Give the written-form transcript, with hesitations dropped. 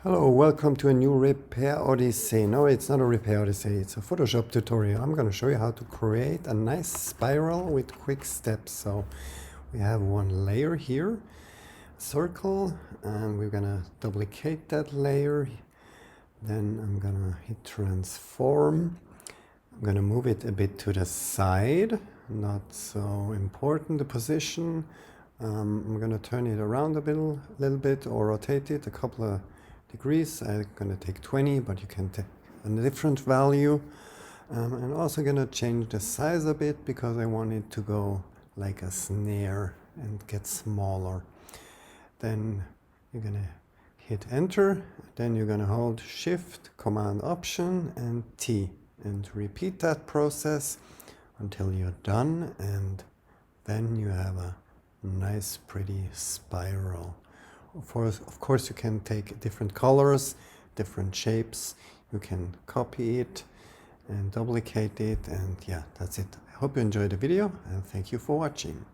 Hello, welcome to a new repair odyssey. No, it's not a repair odyssey, it's a Photoshop tutorial. I'm going to show you how to create a nice spiral with quick steps. So we have one layer here, circle, and we're going to duplicate that layer. Then I'm going to hit transform. I'm going to move it a bit to the side, not so important the position. I'm going to turn it around a little bit or rotate it a couple of degrees. I'm going to take 20, but you can take a different value. I'm also going to change the size a bit because I want it to go like a snare and get smaller. Then you're going to hit enter, then you're going to hold shift, command option and T and repeat that process until you're done, and then you have a nice pretty spiral. Of course, you can take different colors, different shapes. You can copy it and duplicate it, and yeah, that's it. I hope you enjoyed the video and thank you for watching.